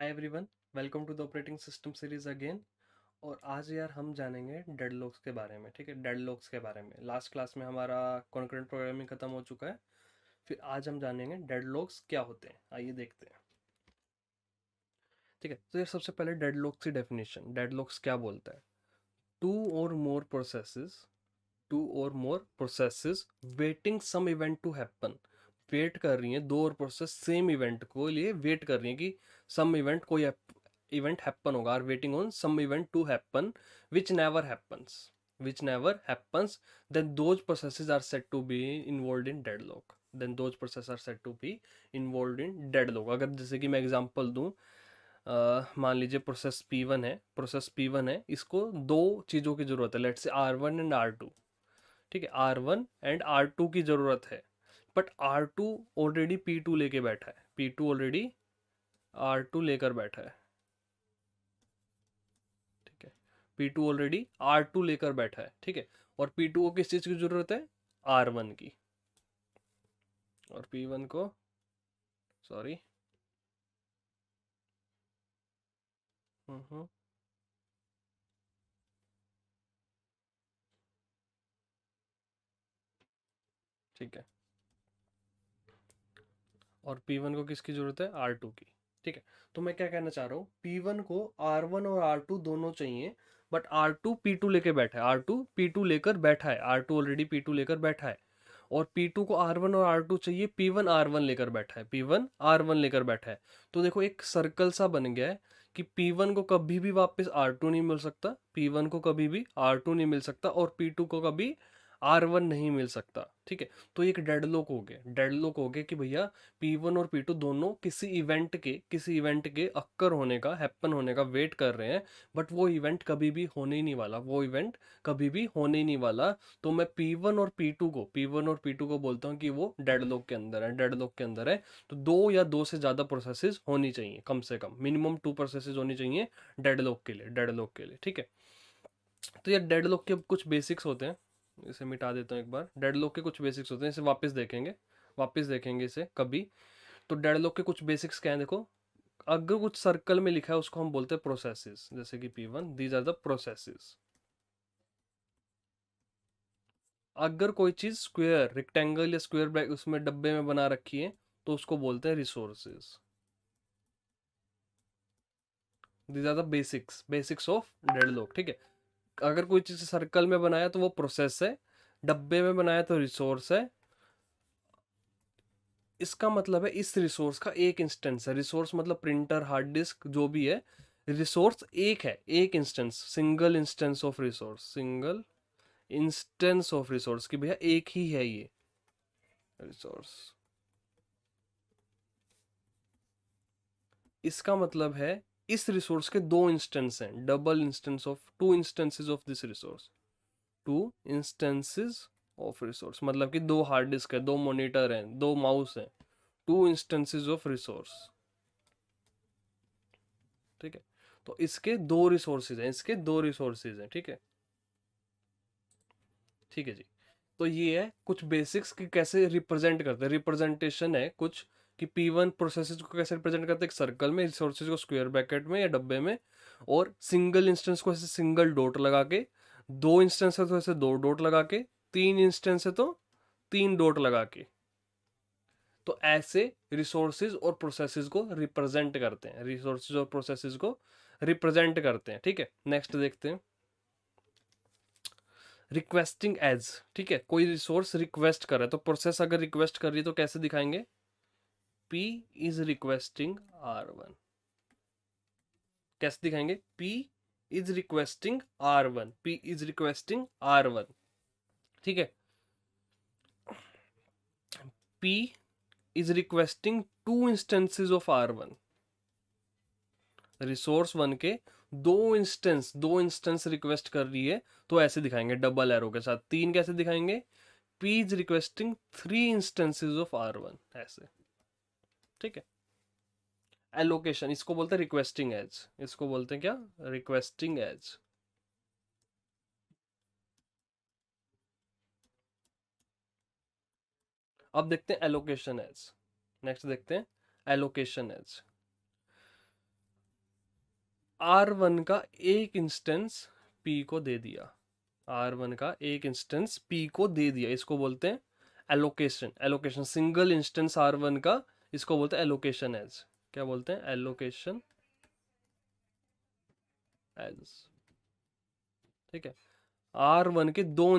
Hi everyone, welcome to the operating system series again. और आज यार हम जानेंगे डेडलॉक्स के बारे में। ठीक है, डेडलॉक्स के बारे में लास्ट क्लास में हमारा कॉन्करेंट प्रोग्रामिंग खत्म हो चुका है। फिर आज हम जानेंगे डेडलॉक्स क्या होते हैं। आइए देखते हैं। ठीक है, तो यार सबसे पहले डेडलॉक्स की डेफिनेशन। डेडलॉक्स क्या बोलता है? टू और मोर प्रोसेसेस टू और more processes waiting some event to happen. Wait कर रही हैं दो और प्रोसेस सेम इवेंट को लिए वेट कर रही हैं कि सम इवेंट कोई इवेंट हैपन होगा। Are waiting on some event to happen which never happens then those processes are said to be involved in deadlock then those processes are said to be involved in deadlock। अगर जैसे कि मैं example दूं, मान लीजिए process P1 है, इसको दो चीज़ों की ज़रूरत है। लेट से R1 एंड R2। ठीक है, R1 एंड R2 की ज़रूरत है, बट R2 ऑलरेडी P2 लेके बैठा है। P2 ऑलरेडी R2 लेकर बैठा है। ठीक है, P2 ऑलरेडी R2 लेकर बैठा है। ठीक है, और P2 को किस चीज़ की ज़रूरत है? R1 की। और P1 को, सॉरी, हम्म, ठीक है, और P1 को किसकी ज़रूरत है? R2 की। ठीक है, तो मैं क्या कहना चाह रहा हूँ, P1 को R1 और R2 दोनों चाहिए, बट R2 P2 लेके बैठा है। R2 P2 लेकर बैठा है। R2 ऑलरेडी P2 लेकर बैठा है। और P2 को R1 और R2 चाहिए, P1 R1 लेकर बैठा है। P1 R1 लेकर बैठा है। तो देखो एक सर्कल सा बन गया है कि P1 को कभी भी वापस R2 नहीं मिल सकता, P1 को कभी भी R2 नहीं मिल सकता, और P2 को कभी R1 नहीं मिल सकता। ठीक है, तो एक डेडलॉक हो गया। डेडलॉक हो गया कि भैया P1 और P2 दोनों किसी इवेंट के अक्कर होने का, हैपन होने का वेट कर रहे हैं, बट वो इवेंट कभी भी होने ही नहीं वाला। वो इवेंट कभी भी होने ही नहीं वाला। तो मैं P1 और P2 को बोलता हूँ कि वो डेडलॉक के अंदर है। डेडलॉक के अंदर है, तो दो या दो से ज़्यादा प्रोसेसेस होनी चाहिए, कम से कम मिनिमम 2 प्रोसेसेस होनी चाहिए डेडलॉक के लिए। ठीक है, तो यार डेडलॉक के कुछ बेसिक्स होते हैं। इसे मिटा देता हूँ एक बार। डेडलॉक के कुछ बेसिक्स होते हैं, इसे वापस देखेंगे इसे कभी। तो डेडलॉक के कुछ बेसिक्स क्या है, देखो। अगर कुछ सर्कल में लिखा है उसको हम बोलते हैं प्रोसेसेस। जैसे कि P1, these are the processes. अगर कोई चीज स्क्वायर, रेक्टेंगल या स्क्वायर ब्रैकेट उसमें डब्बे में बना रखी है, तो उसको बोलते हैं resources. These are the basics of deadlock. ठीक है, अगर कोई चीज सर्कल में बनाया तो वो प्रोसेस है, डब्बे में बनाया तो रिसोर्स है। इसका मतलब है इस रिसोर्स का एक इंस्टेंस है। रिसोर्स मतलब प्रिंटर, हार्ड डिस्क, जो भी है। रिसोर्स एक है, एक instance, single instance of resource कि भैया एक ही है ये रिसोर्स। इसका मतलब है इस रिसोर्स के दो इंस्टेंस हैं, double instance of, two instances of this resource. Two instances of resource मतलब कि दो हार्ड डिस्क है, दो मॉनिटर हैं, दो माउस हैं। Two instances of resource. ठीक है, तो इसके दो रिसोर्सेज हैं। ठीक है, ठीक है जी। तो ये है कुछ बेसिक्स कि कैसे रिप्रेजेंट करते हैं। रिप्रेजेंटेशन है कुछ कि P1 प्रोसेसेस को कैसे रिप्रेजेंट करते हैं, एक सर्कल में, रिसोर्सेज को स्क्वायर ब्रैकेट में या डब्बे में, और सिंगल इंस्टेंस को ऐसे सिंगल डॉट लगा के, दो इंस्टेंस है तो ऐसे दो डॉट लगा के, तीन इंस्टेंस है तो तीन डॉट लगा के। तो ऐसे रिसोर्सेज और प्रोसेसेस को रिप्रेजेंट करते हैं, रिसोर्सेज और प्रोसेसेस को रिप्रेजेंट करते हैं। ठीक है, नेक्स्ट देखते हैं। Requesting edge. ठीक है, कोई रिसोर्स रिक्वेस्ट कर रहा है, तो प्रोसेस अगर रिक्वेस्ट कर रही है तो कैसे दिखाएंगे? P is requesting R1। कैसे दिखाएंगे? P is requesting R1। ठीक है, P is requesting two instances of R1। Resource one के दो इंस्टेंस रिक्वेस्ट कर रही है, तो ऐसे दिखाएंगे डबल एरो के साथ। तीन कैसे दिखाएंगे? P is requesting three instances of R1, ऐसे। ठीक है, एलोकेशन इसको बोलते हैं, रिक्वेस्टिंग एज। इसको बोलते हैं क्या? Requesting edge. अब देखते हैं एलोकेशन एज। नेक्स्ट देखते हैं एलोकेशन एज। R1 का एक इंस्टेंस P को दे दिया, R1 का एक इंस्टेंस P को दे दिया, इसको बोलते हैं allocation. Allocation single instance R1 का, इसको बोलते हैं एलोकेशन एज। क्या बोलते हैं? Allocation edge. ठीक है, R1 के दो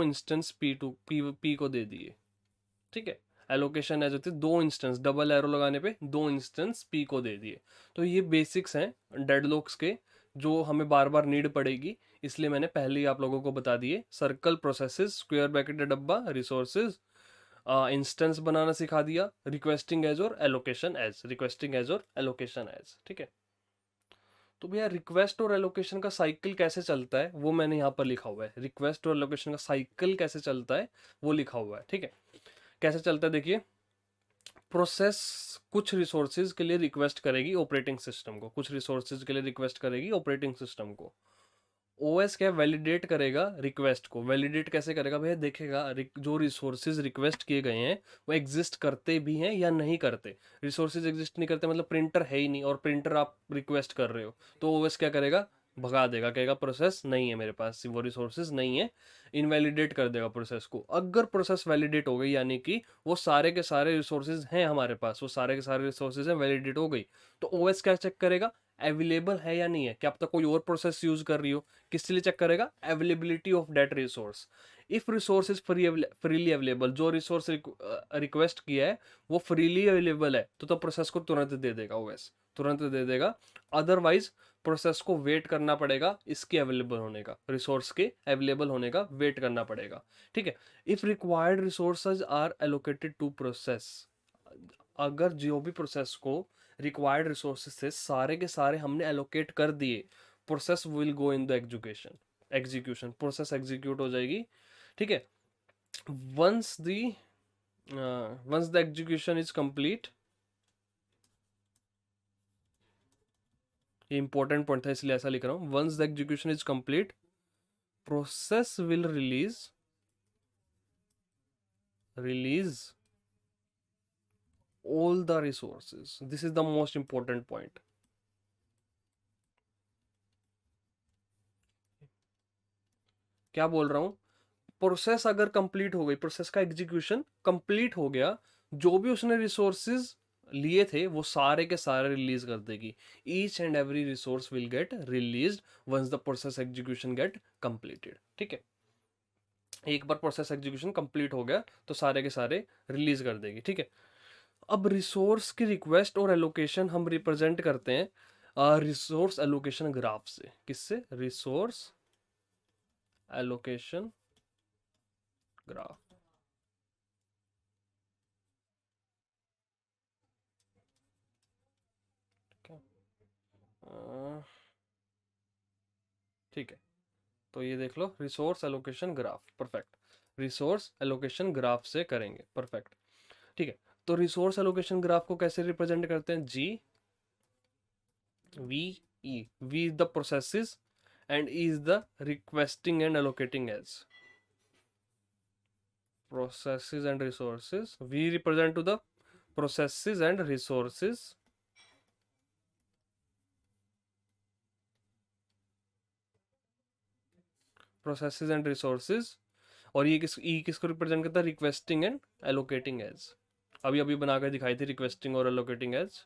इंस्टेंस P को दे दिए। ठीक है, एलोकेशन एज होती है दो इंस्टेंस, डबल एरो लगाने पे दो इंस्टेंस P को दे दिए। तो ये बेसिक्स हैं डेडलॉक्स के, जो हमें बार बार नीड पड़ेगी, इसलिए मैंने पहले ही आप लोगों को बता दिए। सर्कल, प्रोसेसेस, स्क्वायर ब्रैकेट डब्बा, रिसोर्सेज, इंस्टेंस बनाना सिखा दिया, रिक्वेस्टिंग एज और एलोकेशन एज, रिक्वेस्टिंग एज और एलोकेशन एज। ठीक है, तो भैया रिक्वेस्ट और एलोकेशन का साइकिल कैसे चलता है वो मैंने यहाँ पर लिखा हुआ है। रिक्वेस्ट और एलोकेशन का साइकिल कैसे चलता है वो लिखा हुआ है। ठीक है, कैसे चलता है देखिए। प्रोसेस कुछ रिसोर्सेज के लिए रिक्वेस्ट करेगी ऑपरेटिंग सिस्टम को, कुछ रिसोर्सेज के लिए रिक्वेस्ट करेगी ऑपरेटिंग सिस्टम को। ओएस क्या वैलिडेट करेगा रिक्वेस्ट को। वैलिडेट कैसे करेगा भैया? देखेगा जो रिसोर्सेज रिक्वेस्ट किए गए हैं वो एग्जिस्ट करते भी हैं या नहीं करते। रिसोर्सेज एग्जिस्ट नहीं करते मतलब प्रिंटर है ही नहीं, और प्रिंटर आप रिक्वेस्ट कर रहे हो, तो ओएस क्या करेगा? भगा देगा, कहेगा प्रोसेस नहीं है मेरे पास, वो रिसोर्सेज नहीं है, इनवैलिडेट कर देगा प्रोसेस को। अगर प्रोसेस वैलिडेट हो गई, यानी कि वो सारे के सारे रिसोर्सेज हैं हमारे पास, वो सारे के सारे रिसोर्सेज हैं, वैलिडेट हो गई, तो ओएस क्या चेक करेगा? अवेलेबल है या नहीं है, क्या अब तक कोई और प्रोसेस यूज कर रही हो। किस लिए चेक करेगा? Availability of that resource. If resource is freely available, जो रिसोर्स रिक्वेस्ट किया है वो फ्रीली अवेलेबल है, तो प्रोसेस को तुरंत दे देगा ओएस, तुरंत दे देगा। अदरवाइज प्रोसेस को वेट करना पड़ेगा इसके अवेलेबल होने का, रिसोर्स के अवेलेबल होने का वेट करना पड़ेगा। ठीक है, if required resources are allocated to process, अगर जो भी प्रोसेस को रिक्वायर्ड रिसोर्सेज थे सारे के सारे हमने एलोकेट कर दिए, process will go in the execution, process execute हो जाएगी। ठीक है, once the execution is complete, ये इंपॉर्टेंट पॉइंट था इसलिए ऐसा लिख रहा हूं, once the execution is complete process will release all the resources. This is the most important point. क्या बोल रहा हूं? प्रोसेस अगर कंप्लीट हो गई, प्रोसेस का एग्जीक्यूशन कंप्लीट हो गया, जो भी उसने रिसोर्सेज लिए थे वो सारे के सारे रिलीज कर देगी। Each and every resource will get release once the process execution get completed. ठीक है, एक बार प्रोसेस एग्जीक्यूशन कंप्लीट हो गया तो सारे के सारे रिलीज कर देगी। ठीक है, अब रिसोर्स की रिक्वेस्ट और एलोकेशन हम रिप्रेजेंट करते हैं रिसोर्स एलोकेशन ग्राफ से। किससे? Resource allocation graph. ठीक है, तो ये देख लो resource allocation graph, perfect. Resource allocation graph से करेंगे, परफेक्ट। ठीक है, तो रिसोर्स एलोकेशन ग्राफ को कैसे रिप्रेजेंट करते हैं? G V E, V is the processes and E is the requesting and allocating edge. Processes and resources, we represent to the processes and resources, processes and resources। और ये किसको represent करता है? Requesting and allocating edge. अभी अभी बनाकर दिखाई थी रिक्वेस्टिंग और एलोकेटिंग एज,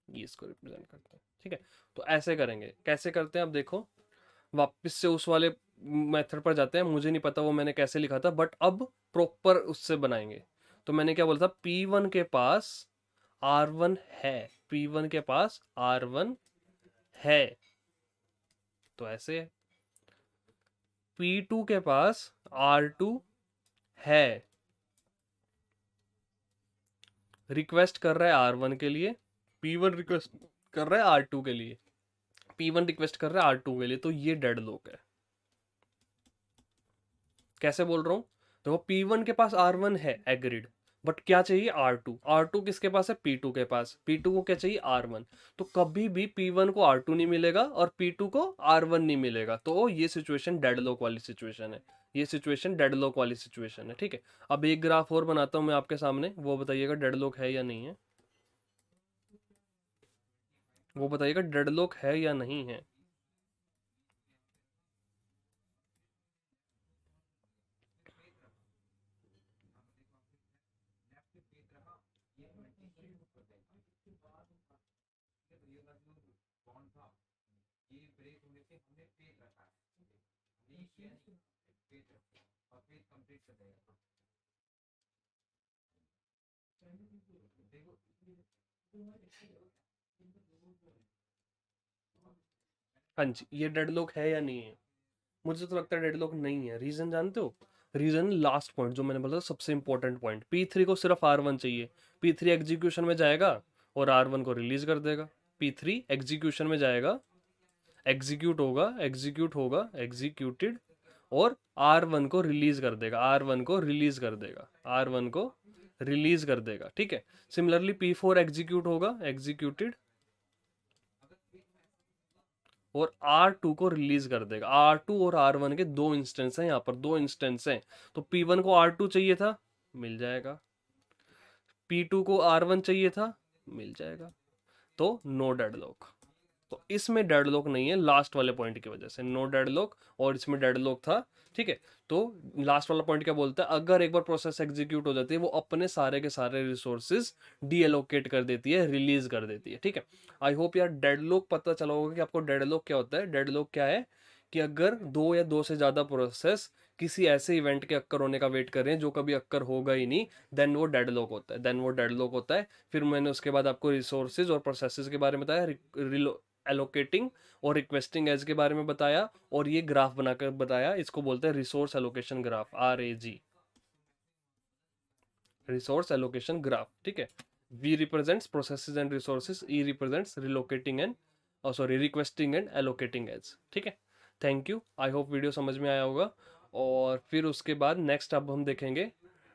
ये इसको रिप्रेजेंट करता है। ठीक है, तो ऐसे करेंगे। कैसे करते हैं अब देखो, वापस से उस वाले मेथड पर जाते हैं, मुझे नहीं पता वो मैंने कैसे लिखा था, बट अब प्रॉपर उससे बनाएंगे। तो मैंने क्या बोला था? P1 के पास R1 है, P1 के पास R1 है, तो ऐसे P2 के पास R2 है, रिक्वेस्ट कर रहा है R1 के लिए, P1 रिक्वेस्ट कर रहा है R2 के लिए, P1 रिक्वेस्ट कर रहा है R2 के लिए, तो ये डेडलॉक है। कैसे बोल रहा हूं? तो P1 के पास R1 है एग्रीड, बट क्या चाहिए? R2। R2 किसके पास है? P2 के पास। P2 को क्या चाहिए? R1। तो कभी भी P1 को R2 नहीं मिलेगा और P2 को R1 नहीं मिलेगा, तो ये सिचुएशन डेडलॉक वाली सिचुएशन है, ये सिचुएशन डेडलॉक वाली सिचुएशन है। ठीक है, अब एक ग्राफ और बनाता हूं मैं आपके सामने, वो बताइएगा डेडलॉक है या नहीं है। वो बताइएगा डेडलॉक है या नहीं है। हाँ जी, ये डेडलॉक है या नहीं है। मुझे तो लगता है डेडलॉक नहीं है। रीजन जानते हो? रीजन लास्ट पॉइंट जो मैंने बोला सबसे इंपॉर्टेंट पॉइंट, P3 को सिर्फ R1 चाहिए। P3 एग्जीक्यूशन में जाएगा और R1 को रिलीज कर देगा। P3 एग्जीक्यूशन में जाएगा, एग्जीक्यूट होगा, एग्जीक्यूट होगा, एग्जीक्यूटेड, और R1 को रिलीज कर देगा, R1 को रिलीज कर देगा, R1 को रिलीज कर देगा। ठीक है। सिमिलरली P4 एग्जीक्यूट होगा, एग्जीक्यूटेड, और R2 को रिलीज कर देगा। R2 और R1 के दो इंस्टेंस हैं, यहाँ पर दो इंस्टेंस हैं। तो P1 को R2 चाहिए था, मिल जाएगा। P2 को R1 चाहिए था, मिल जाएगा। तो नो डेडलॉक। तो इसमें डेडलॉक नहीं है लास्ट वाले पॉइंट की वजह से, नो डेडलॉक, और इसमें डेडलॉक था। ठीक है। तो लास्ट वाला पॉइंट क्या बोलता है, अगर एक बार प्रोसेस एग्जीक्यूट हो जाती है वो अपने सारे के सारे रिसोर्सेज डी एलोकेट कर देती है, रिलीज कर देती है। ठीक है। आई होप यार डेडलॉक पता चला होगा कि आपको डेडलॉक क्या होता है। डेडलॉक क्या है कि अगर दो या दो से ज़्यादा प्रोसेस किसी ऐसे इवेंट के अक्कर होने का वेट कर रहे हैं जो कभी अक्कर होगा ही नहीं, देन वो डेडलॉक होता है, देन वो डेडलॉक होता है। फिर मैंने उसके बाद आपको रिसोर्सेज और प्रोसेसेस के बारे में बताया, एलोकेटिंग और रिक्वेस्टिंग एज के बारे में बताया, और ये ग्राफ बनाकर बताया। इसको बोलते हैं resource allocation graph, RAG, resource allocation graph. ठीक है। V represents processes and resources, E represents relocating and sorry requesting and allocating edge. ठीक है। Thank you, I hope video समझ में आया होगा। और फिर उसके बाद नेक्स्ट अब हम देखेंगे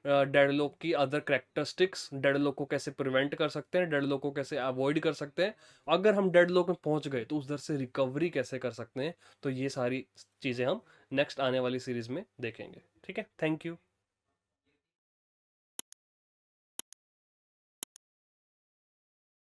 डेडलॉक की अदर करेक्टरिस्टिक्स, डेडलॉक को कैसे प्रिवेंट कर सकते हैं, डेडलॉक को कैसे अवॉइड कर सकते हैं, अगर हम डेडलॉक में पहुंच गए तो उधर से रिकवरी कैसे कर सकते हैं। तो ये सारी चीज़ें हम नेक्स्ट आने वाली सीरीज में देखेंगे। ठीक है। Thank you.